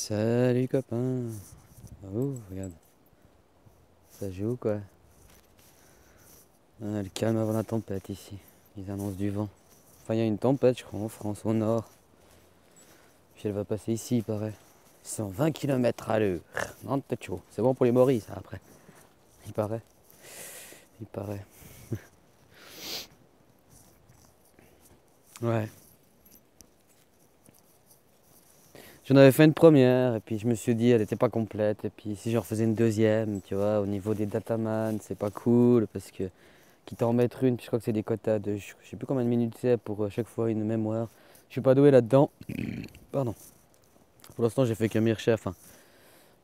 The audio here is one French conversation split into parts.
Salut copain. Oh, regarde. Ça joue quoi. Ah, le calme avant la tempête ici. Ils annoncent du vent. Enfin, il y a une tempête, je crois, en France, au nord. Puis elle va passer ici, il paraît. 120 km à l'heure. Non, peut-être chaud. C'est bon pour les Maurice, ça, après. Il paraît. Il paraît. Ouais. J'en avais fait une première, et puis je me suis dit, elle était pas complète. Et puis si j'en refaisais une deuxième, tu vois, au niveau des dataman, c'est pas cool, parce que quitte à en mettre une, puis je crois que c'est des quotas de, je sais plus combien de minutes c'est pour chaque fois une mémoire. Je suis pas doué là-dedans. Pardon. Pour l'instant, j'ai fait que mes recherches. Enfin,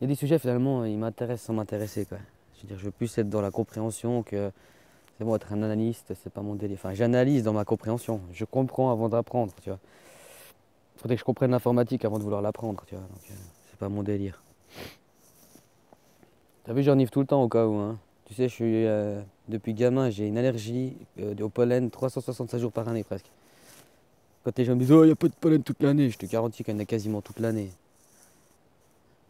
il y a des sujets finalement, ils m'intéressent sans m'intéresser quoi. Je veux dire, je veux plus être dans la compréhension que c'est bon être un analyste, c'est pas mon délire. Enfin, j'analyse dans ma compréhension. Je comprends avant d'apprendre, tu vois. Faudrait que je comprenne l'informatique avant de vouloir l'apprendre, tu vois. Donc, c'est pas mon délire. T'as vu, j'enivre tout le temps au cas où, hein. Tu sais, depuis gamin, j'ai une allergie au pollen 365 jours par année presque. Quand les gens me disent, oh, il n'y a pas de pollen toute l'année, je te garantis qu'il y en a quasiment toute l'année.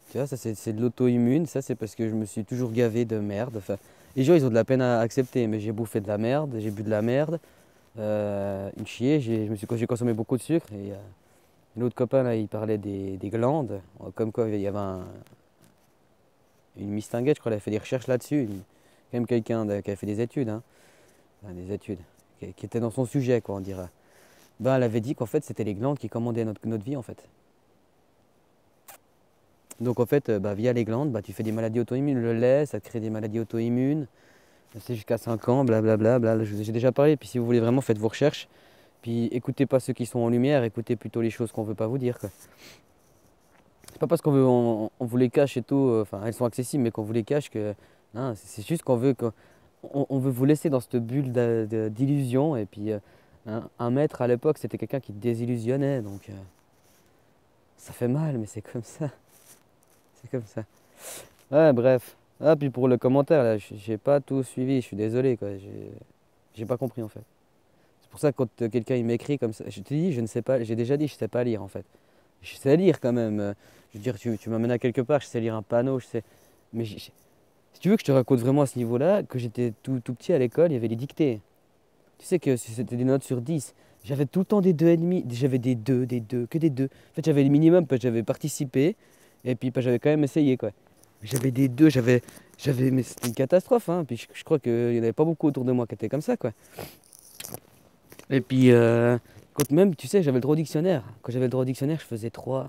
Tu vois, ça c'est de l'auto-immune, ça c'est parce que je me suis toujours gavé de merde. Enfin, les gens ils ont de la peine à accepter, mais j'ai bouffé de la merde, j'ai bu de la merde, une chier, j'ai consommé beaucoup de sucre. Et l'autre copain là, il parlait des glandes, comme quoi il y avait une mistinguette, je crois, elle a fait des recherches là-dessus. Quand même quelqu'un qui a fait des études, hein. Enfin, des études, qui était dans son sujet, quoi, on dirait. Ben, elle avait dit qu'en fait c'était les glandes qui commandaient notre vie en fait. Donc en fait, bah, via les glandes, bah, tu fais des maladies auto-immunes. Le lait, ça te crée des maladies auto-immunes. C'est jusqu'à 5 ans, blablabla. Je vous ai déjà parlé. Puis si vous voulez vraiment, faites vos recherches. Puis écoutez pas ceux qui sont en lumière, écoutez plutôt les choses qu'on veut pas vous dire, quoi. C'est pas parce on vous les cache et tout, enfin elles sont accessibles, mais qu'on vous les cache que. Non, c'est juste on veut vous laisser dans cette bulle d'illusion. Et puis un maître à l'époque, c'était quelqu'un qui te désillusionnait. Donc ça fait mal, mais c'est comme ça. C'est comme ça. Ouais, bref. Ah, puis pour le commentaire, là, j'ai pas tout suivi, je suis désolé, quoi. J'ai pas compris, en fait. C'est pour ça que quand quelqu'un il m'écrit comme ça, je te dis, je ne sais pas, j'ai déjà dit, je sais pas lire, en fait. Je sais lire quand même. Je veux dire, tu m'amènes à quelque part, je sais lire un panneau, je sais. Mais si tu veux que je te raconte vraiment à ce niveau-là, que j'étais tout petit à l'école, il y avait les dictées. Tu sais que si c'était des notes sur 10, j'avais tout le temps des 2,5, j'avais que des 2. En fait, j'avais le minimum parce que j'avais participé, et puis parce que j'avais quand même essayé, quoi. J'avais des 2, mais c'était une catastrophe, hein. Puis je crois qu'il n'y en avait pas beaucoup autour de moi qui étaient comme ça, quoi. Et puis, quand même, tu sais, j'avais le droit au dictionnaire. Quand j'avais le droit au dictionnaire, je faisais 3,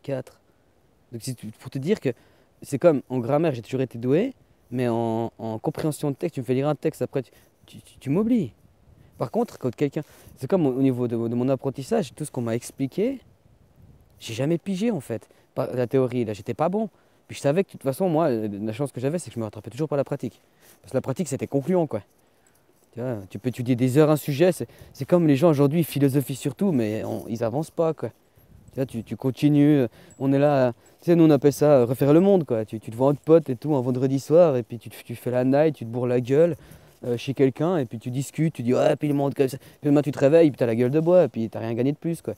4. Donc, pour te dire que c'est comme en grammaire, j'ai toujours été doué, mais en compréhension de texte, tu me fais lire un texte, après, tu m'oublies. Par contre, quand quelqu'un. C'est comme au niveau de mon apprentissage, tout ce qu'on m'a expliqué, j'ai jamais pigé en fait. La théorie, là, j'étais pas bon. Puis je savais que de toute façon, moi, la chance que j'avais, c'est que je me rattrapais toujours par la pratique. Parce que la pratique, c'était concluant, quoi. Tu vois, tu peux étudier des heures un sujet, c'est comme les gens aujourd'hui, ils philosophient surtout, mais ils avancent pas, quoi. Tu vois, tu continues, on est là, tu sais, nous on appelle ça refaire le monde, quoi. Tu te vois entre potes et tout, un vendredi soir, et puis tu fais la night, tu te bourres la gueule chez quelqu'un, et puis tu discutes, tu dis, ouais, puis le monde comme ça. Puis demain tu te réveilles, puis t'as la gueule de bois, et puis t'as rien gagné de plus, quoi.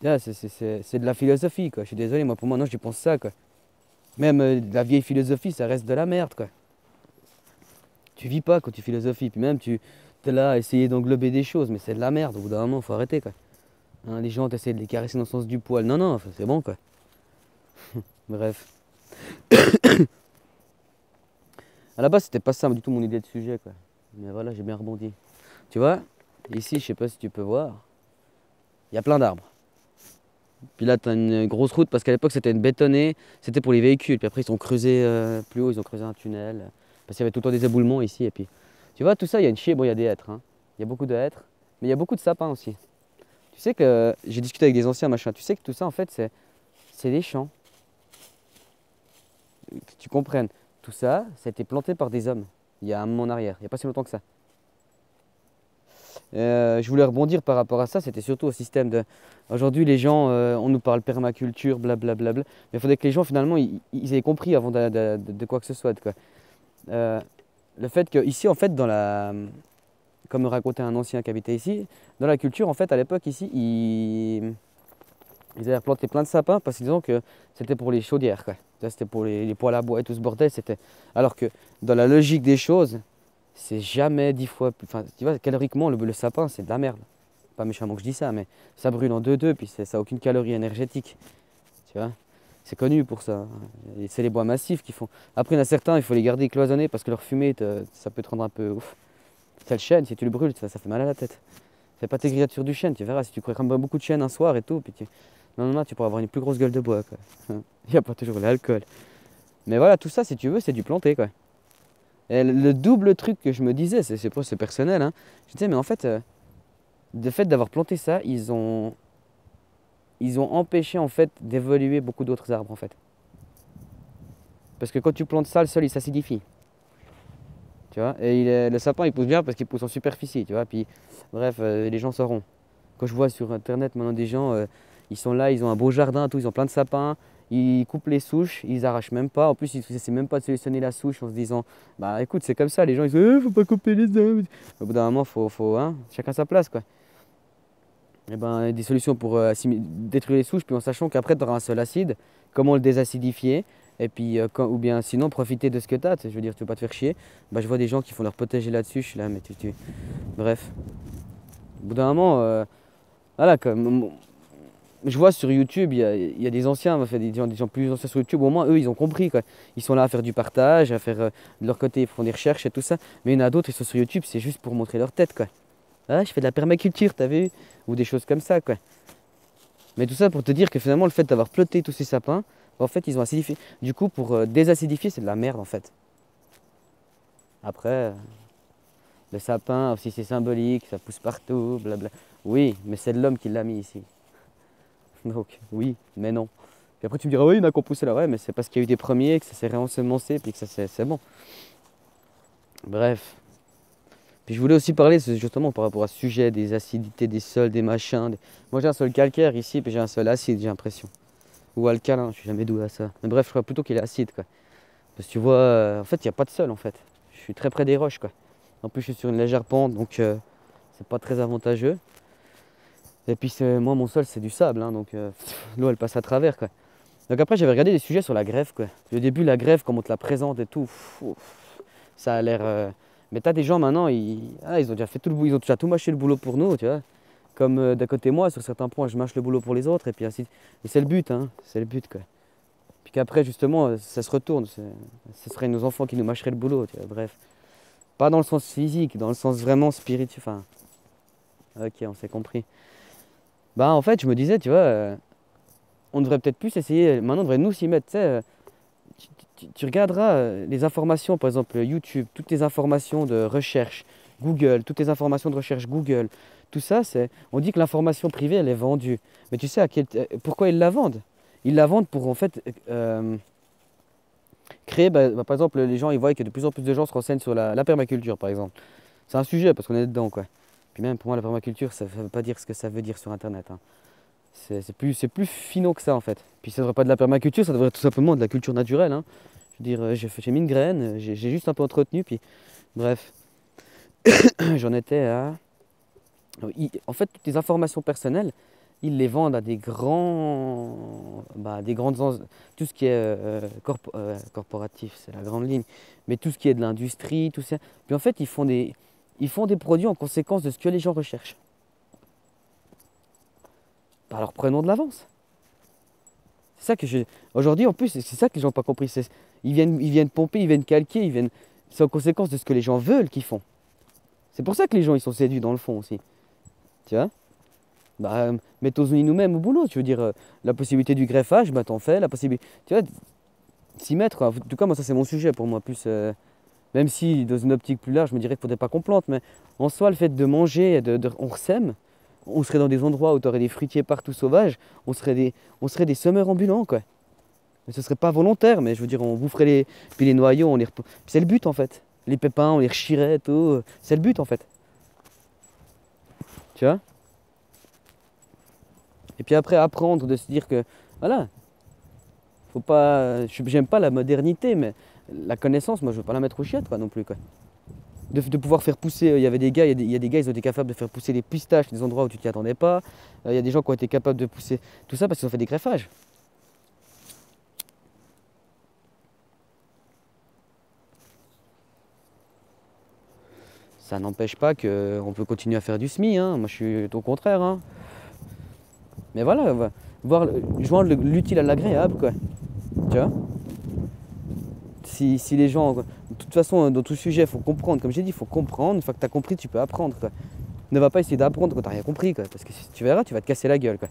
Tu vois, c'est de la philosophie, quoi. Je suis désolé, moi pour moi, non, je pense ça, quoi. Même la vieille philosophie, ça reste de la merde, quoi. Tu vis pas quand tu philosophies, puis même tu es là à essayer d'englober des choses, mais c'est de la merde, au bout d'un moment, faut arrêter, quoi. Hein, les gens, t'essayent de les caresser dans le sens du poil. Non, non, enfin, c'est bon, quoi. Bref. À la base, c'était pas ça du tout mon idée de sujet, quoi. Mais voilà, j'ai bien rebondi. Tu vois, ici, je sais pas si tu peux voir, il y a plein d'arbres. Puis là, tu as une grosse route parce qu'à l'époque, c'était une bétonnée, c'était pour les véhicules. Puis après, ils ont creusé plus haut, ils ont creusé un tunnel. Parce qu'il y avait tout le temps des éboulements ici. Et puis, tu vois, tout ça, il y a une chier. Bon, il y a des hêtres, hein. Il y a beaucoup de hêtres, mais il y a beaucoup de sapins aussi. Tu sais que j'ai discuté avec des anciens machin. Tu sais que tout ça, en fait, c'est des champs. Que tu comprennes. Tout ça, ça a été planté par des hommes. Il y a un moment en arrière. Il n'y a pas si longtemps que ça. Je voulais rebondir par rapport à ça, c'était surtout au système de. Aujourd'hui, les gens, on nous parle permaculture, blablabla. Mais il faudrait que les gens, finalement, ils aient compris avant de quoi que ce soit, quoi. Euh, le fait qu'ici, en fait, comme me racontait un ancien qui habitait ici, dans la culture, en fait, à l'époque, ici, Ils avaient planté plein de sapins parce qu'ils disaient que c'était pour les chaudières, quoi. Ça, c'était pour les poêles à bois et tout ce bordel. Alors que dans la logique des choses, c'est jamais 10 fois plus. Enfin, tu vois, caloriquement, le sapin, c'est de la merde. Pas méchamment que je dis ça, mais ça brûle en deux, puis ça n'a aucune calorie énergétique. Tu vois, c'est connu pour ça. Et c'est les bois massifs qui font. Après, il y en a certains, il faut les garder cloisonnés parce que leur fumée, ça peut te rendre un peu ouf. C'est le chêne, si tu le brûles, ça fait mal à la tête. Fais pas tes grillades sur du chêne, tu verras. Si tu crames beaucoup de chêne un soir et tout, puis non, non, non, tu pourras avoir une plus grosse gueule de bois, quoi. Il n'y a pas toujours l'alcool. Mais voilà, tout ça, si tu veux, c'est du planté, quoi. Et le double truc que je me disais, c'est personnel, hein. Je disais, mais en fait, le fait d'avoir planté ça, ils ont empêché en fait d'évoluer beaucoup d'autres arbres en fait. Parce que quand tu plantes ça, le sol il s'acidifie. Tu vois, et le sapin il pousse bien parce qu'il pousse en superficie, tu vois. Puis bref, les gens sauront. Quand je vois sur internet maintenant des gens, ils sont là, ils ont un beau jardin, tout, ils ont plein de sapins, ils coupent les souches, ils arrachent même pas. En plus, ils essaient même pas de solutionner la souche en se disant, bah écoute, c'est comme ça, les gens ils disent, faut pas couper les arbres. Au bout d'un moment, faut hein, chacun sa place quoi. Et ben, des solutions pour détruire les souches, puis en sachant qu'après tu auras un sol acide, comment le désacidifier, et puis ou bien sinon profiter de ce que tu as, je veux dire, tu veux pas te faire chier. Bah, je vois des gens qui font leur potager là-dessus, je suis là, mais bref. Au bout d'un moment, voilà, comme, je vois sur YouTube, il y a des anciens, enfin, des gens plus anciens sur YouTube, au moins eux ils ont compris quoi. Ils sont là à faire du partage, à faire de leur côté, ils font des recherches et tout ça, mais il y en a d'autres, ils sont sur YouTube, c'est juste pour montrer leur tête quoi. Ah, je fais de la permaculture, t'as vu? Ou des choses comme ça, quoi. Mais tout ça pour te dire que finalement, le fait d'avoir ploté tous ces sapins, en fait, ils ont acidifié. Du coup, pour désacidifier, c'est de la merde, en fait. Après, le sapin, aussi, c'est symbolique, ça pousse partout, blabla. Oui, mais c'est l'homme qui l'a mis ici. Donc, oui, mais non. Puis après, tu me diras, oui, il y en a qui ont poussé là. Ouais, mais c'est parce qu'il y a eu des premiers, que ça s'est réensemencé, puis que ça c'est bon. Bref. Puis je voulais aussi parler justement par rapport à ce sujet des acidités des sols, des machins. Moi j'ai un sol calcaire ici, puis j'ai un sol acide, j'ai l'impression. Ou alcalin, je suis jamais doué à ça. Mais bref, je crois plutôt qu'il est acide quoi. Parce que tu vois, en fait, il n'y a pas de sol en fait. Je suis très près des roches quoi. En plus, je suis sur une légère pente, donc c'est pas très avantageux. Et puis moi, mon sol, c'est du sable, hein, donc l'eau elle passe à travers quoi. Donc après, j'avais regardé des sujets sur la greffe quoi. Au début, la greffe, comment on te la présente et tout, ça a l'air. Mais t'as des gens maintenant, ils ont déjà fait tout le boulot, ils ont déjà tout mâché le boulot pour nous, tu vois. Comme d'un côté moi, sur certains points, je mâche le boulot pour les autres, et puis ainsi. Et c'est le but, hein, c'est le but quoi. Puis qu'après, justement, ça se retourne. Ce serait nos enfants qui nous mâcheraient le boulot, tu vois. Bref. Pas dans le sens physique, dans le sens vraiment spirituel. Enfin, ok, on s'est compris. Bah en fait, je me disais, tu vois, on devrait peut-être plus essayer, maintenant on devrait nous s'y mettre, tu sais. Tu regarderas les informations, par exemple YouTube, toutes les informations de recherche, Google, toutes les informations de recherche Google, tout ça, on dit que l'information privée, elle est vendue. Mais tu sais pourquoi ils la vendent? Ils la vendent pour en fait créer, par exemple, les gens, ils voient que de plus en plus de gens se renseignent sur la permaculture, par exemple. C'est un sujet parce qu'on est dedans, quoi. Puis même pour moi, la permaculture, ça ne veut pas dire ce que ça veut dire sur Internet, hein. C'est plus finaux que ça en fait. Puis ça ne devrait pas être de la permaculture, ça devrait être tout simplement de la culture naturelle, hein. Je veux dire, j'ai mis une graine, j'ai juste un peu entretenu, puis bref, j'en étais à. En fait, toutes les informations personnelles, ils les vendent à des grands. Des grandes. Tout ce qui est corporatif, c'est la grande ligne, mais tout ce qui est de l'industrie, tout ça. Puis en fait, ils font des produits en conséquence de ce que les gens recherchent. Alors prenons de l'avance. C'est ça que je. Aujourd'hui, en plus, c'est ça que les gens n'ont pas compris. Ils viennent pomper, ils viennent calquer, c'est en conséquence de ce que les gens veulent qu'ils font. C'est pour ça que les gens ils sont séduits dans le fond aussi. Tu vois? Mettons-nous nous-mêmes au boulot. Tu veux dire, la possibilité du greffage, t'en fais. La possibilité. Tu vois, s'y mettre, quoi. En tout cas, moi, ça, c'est mon sujet pour moi. Plus, même si, dans une optique plus large, je me dirais qu'il ne faudrait pas qu'on plante. Mais en soi, le fait de manger, on sème. On serait dans des endroits où tu aurais des fruitiers partout sauvages. On serait des semeurs ambulants, quoi. Mais ce serait pas volontaire, mais je veux dire, on boufferait puis les noyaux, c'est le but en fait. Les pépins, on les rechirait et tout. C'est le but en fait. Tu vois? Et puis après, apprendre de se dire que, voilà, faut pas. J'aime pas la modernité, mais la connaissance, moi, je veux pas la mettre aux chiottes, quoi, non plus, quoi. de pouvoir faire pousser. Il y avait des gars, il y a des gars, ils ont été capables de faire pousser les pistaches des endroits où tu t'y attendais pas. Il y a des gens qui ont été capables de pousser tout ça parce qu'ils ont fait des greffages. Ça n'empêche pas qu'on peut continuer à faire du SMI, hein. Moi je suis au contraire, hein. Mais voilà, joindre l'utile à l'agréable, quoi. Tu vois? Si les gens. De toute façon, dans tout sujet, il faut comprendre. Comme j'ai dit, il faut comprendre. Une fois que tu as compris, tu peux apprendre, quoi. Ne va pas essayer d'apprendre quand tu n'as rien compris, quoi. Parce que si tu verras, tu vas te casser la gueule, quoi.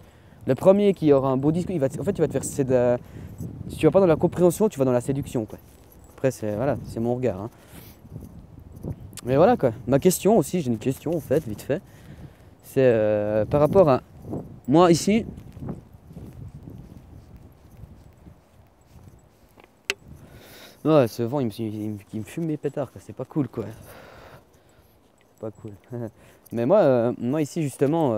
Le premier qui aura un beau discours, en fait, tu vas te faire. Si tu vas pas dans la compréhension, tu vas dans la séduction, quoi. Après, voilà, c'est mon regard, hein. Mais voilà, quoi. Ma question aussi, j'ai une question, en fait, vite fait. C'est par rapport à. Moi, ici. Ouais, ce vent, il me fume mes pétards, quoi. C'est pas cool, quoi. Pas cool. Mais moi ici, justement,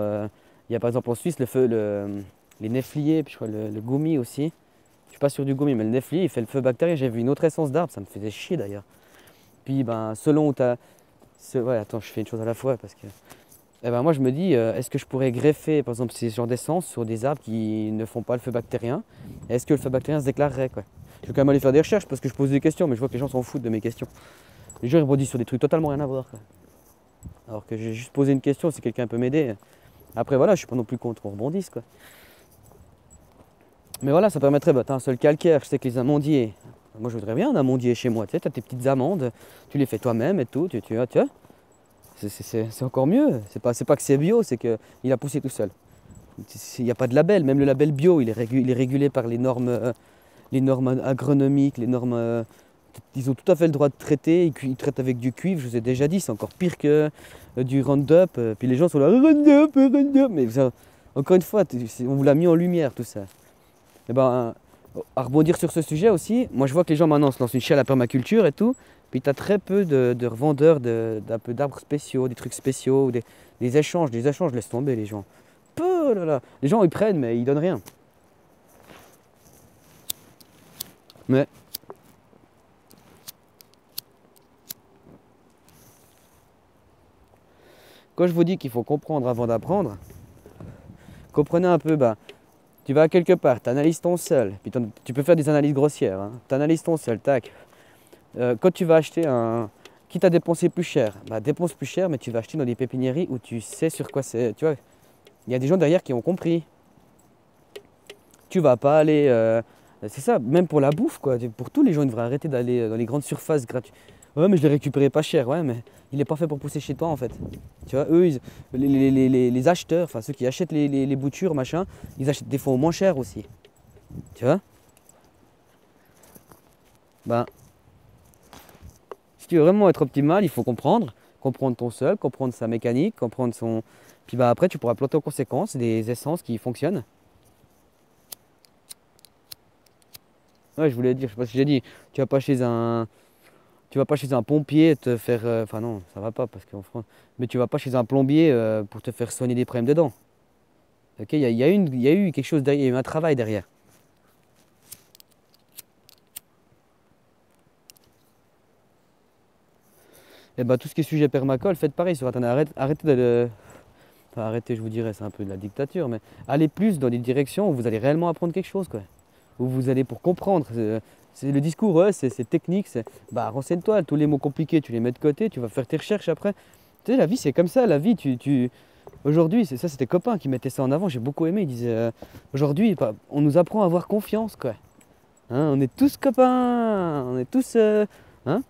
il y a par exemple en Suisse les néfliers, puis je crois le gommi aussi. Je suis pas sûr du gommi, mais le néflier, il fait le feu bactérien. J'ai vu une autre essence d'arbre, ça me faisait chier d'ailleurs. Puis, ben, selon où tu as. Ouais, attends, je fais une chose à la fois parce que. Eh ben, moi, je me dis, est-ce que je pourrais greffer, par exemple, ces genres d'essence sur des arbres qui ne font pas le feu bactérien? Est-ce que le feu bactérien se déclarerait, quoi? Je vais quand même aller faire des recherches parce que je pose des questions, mais je vois que les gens s'en foutent de mes questions. Les gens ils rebondissent sur des trucs totalement rien à voir, quoi. Alors que j'ai juste posé une question, si quelqu'un peut m'aider. Après, voilà, je suis pas non plus contre qu'on rebondisse, quoi. Mais voilà, ça permettrait, bah, t'as un seul calcaire, je sais que les amandiers. Moi, je voudrais bien un amandier chez moi, tu sais, t'as tes petites amandes, tu les fais toi-même et tout, tu vois. C'est encore mieux. C'est pas que c'est bio, c'est qu'il a poussé tout seul. Il n'y a pas de label, même le label bio, il est régulé par les normes agronomiques, les normes. Ils ont tout à fait le droit de traiter, ils traitent avec du cuivre, je vous ai déjà dit, c'est encore pire que du Roundup. Puis les gens sont là, Roundup, Roundup. Mais ça, encore une fois, on vous l'a mis en lumière tout ça. Et ben, à rebondir sur ce sujet aussi, moi je vois que les gens maintenant se lancent une chiale à la permaculture et tout, puis tu as très peu de revendeurs d'un peu d'arbres spéciaux, des trucs spéciaux, des échanges, laisse tomber les gens. Peu là là. Les gens ils prennent mais ils donnent rien. Mais quand je vous dis qu'il faut comprendre avant d'apprendre, comprenez un peu, bah, tu vas quelque part, tu analyses ton sol, puis tu peux faire des analyses grossières, hein. Tu analyses ton sol, tac. Quand tu vas acheter quitte à dépenser plus cher, bah, dépense plus cher, mais tu vas acheter dans des pépiniéries où tu sais sur quoi c'est. Tu vois, il y a des gens derrière qui ont compris. Tu vas pas aller. C'est ça, même pour la bouffe, quoi. Pour tous les gens, ils devraient arrêter d'aller dans les grandes surfaces gratuites. Ouais, mais je l'ai récupéré pas cher, ouais, mais il est pas fait pour pousser chez toi en fait. Tu vois, eux, les acheteurs, enfin ceux qui achètent les boutures, machin, ils achètent des fois au moins cher aussi. Tu vois? Ben, si tu veux vraiment être optimal, il faut comprendre ton sol, comprendre sa mécanique, comprendre son. Puis bah après, tu pourras planter en conséquence des essences qui fonctionnent. Ouais, je voulais dire, je sais pas si j'ai dit, tu vas pas chez un, tu vas pas chez un pompier te faire, enfin non, ça va pas parce qu'en France, mais tu vas pas chez un plombier pour te faire soigner des problèmes de dents. Ok, il y a eu quelque chose derrière, il y a eu un travail derrière. Et bah tout ce qui est sujet permacole, faites pareil sur Internet. Arrêtez de, enfin arrêtez, je vous dirais, c'est un peu de la dictature, mais allez plus dans des directions où vous allez réellement apprendre quelque chose, quoi. Où vous allez pour comprendre. C'est le discours, ouais, c'est technique, bah renseigne-toi, tous les mots compliqués, tu les mets de côté, tu vas faire tes recherches après. Tu sais, la vie c'est comme ça, la vie, aujourd'hui, c'est ça, c'était copains qui mettaient ça en avant, j'ai beaucoup aimé, ils disaient, aujourd'hui, bah, on nous apprend à avoir confiance, quoi. Hein, on est tous copains, on est tous, hein,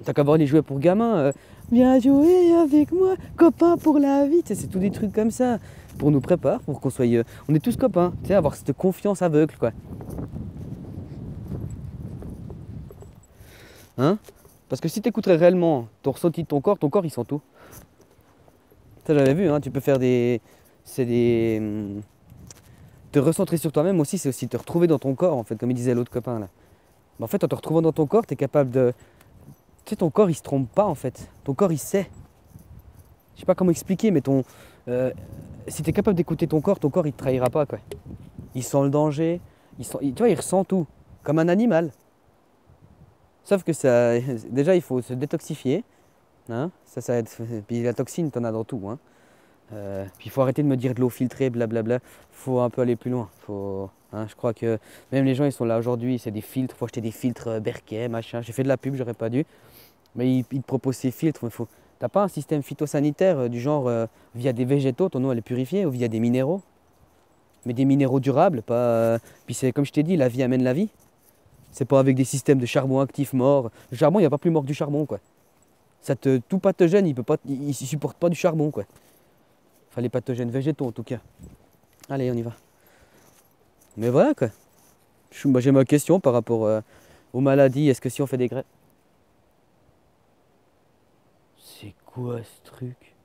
t'as qu'à voir les jouets pour gamins, viens jouer avec moi, copain pour la vie, tu sais, c'est tous des trucs comme ça, pour nous préparer, pour qu'on soit, on est tous copains, tu sais, avoir cette confiance aveugle, quoi. Hein? Parce que si tu écouterais réellement ton ressenti de ton corps il sent tout. Ça j'avais vu, hein, tu peux faire des. C'est des. Te recentrer sur toi-même aussi, c'est aussi te retrouver dans ton corps en fait, comme il disait l'autre copain là. Mais en fait, en te retrouvant dans ton corps, tu es capable de. Tu sais, ton corps il se trompe pas en fait. Ton corps il sait. Je sais pas comment expliquer, mais si tu es capable d'écouter ton corps il te trahira pas quoi. Il sent le danger, tu vois, il ressent tout. Comme un animal. Sauf que ça. Déjà il faut se détoxifier. Hein? Ça aide. Puis la toxine, t'en as dans tout. Hein. Puis il faut arrêter de me dire de l'eau filtrée, blablabla. Faut un peu aller plus loin. Hein, je crois que même les gens, ils sont là aujourd'hui, c'est des filtres. Faut acheter des filtres Berkey, machin. J'ai fait de la pub, j'aurais pas dû. Mais ils te proposent ces filtres. T'as pas un système phytosanitaire du genre via des végétaux, ton eau elle est purifiée, ou via des minéraux. Mais des minéraux durables, pas. Puis c'est comme je t'ai dit, la vie amène la vie. C'est pas avec des systèmes de charbon actif mort. Le charbon, il n'y a pas plus mort que du charbon, quoi. Tout pathogène, il supporte pas du charbon, quoi. Enfin, les pathogènes végétaux, en tout cas. Allez, on y va. Mais voilà, quoi. Moi, j'ai ma question par rapport aux maladies. Est-ce que si on fait des greffes... C'est quoi ce truc?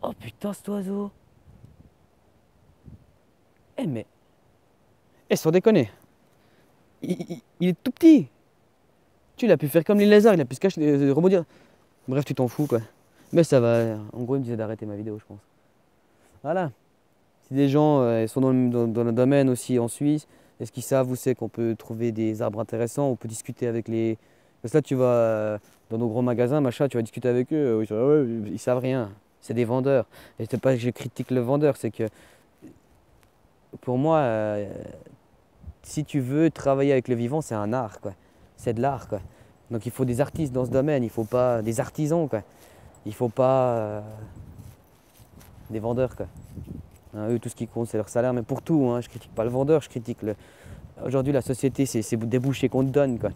Oh putain, cet oiseau. Eh mais... Eh, sans déconner. Il est tout petit. Il a pu faire comme les lézards, il a pu se cacher, rebondir. Bref, tu t'en fous, quoi. Mais ça va. En gros, il me disait d'arrêter ma vidéo, je pense. Voilà. Si des gens sont dans le domaine aussi en Suisse, est-ce qu'ils savent où c'est qu'on peut trouver des arbres intéressants, on peut discuter avec les... Parce que là, tu vas dans nos gros magasins, machin, tu vas discuter avec eux, ils savent rien. C'est des vendeurs. Et c'est pas que je critique le vendeur, c'est que pour moi, si tu veux travailler avec le vivant, c'est un art, quoi. C'est de l'art, quoi. Donc il faut des artistes dans ce domaine, il faut pas des artisans, quoi. Il faut pas des vendeurs, quoi. Hein, eux, tout ce qui compte, c'est leur salaire, mais pour tout, hein, je critique pas le vendeur, je critique le... Aujourd'hui, la société, c'est des bouchées qu'on te donne, quoi.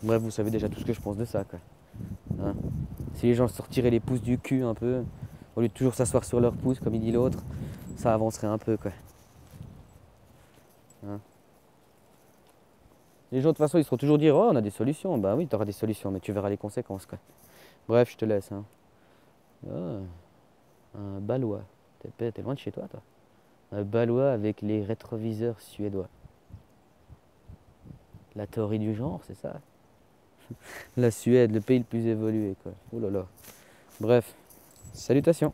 Bref, vous savez déjà tout ce que je pense de ça, quoi. Hein. Si les gens se retiraient les pouces du cul un peu, au lieu de toujours s'asseoir sur leurs pouces, comme il dit l'autre, ça avancerait un peu, quoi. Hein. Les gens, de toute façon, ils seront toujours dire, oh, on a des solutions. Bah oui, tu auras des solutions, mais tu verras les conséquences, quoi. Bref, je te laisse, hein. Ah, un Balois. T'es loin de chez toi, toi. Un Balois avec les rétroviseurs suédois. La théorie du genre, c'est ça. La Suède, le pays le plus évolué, quoi. Oh là là. Bref, salutations.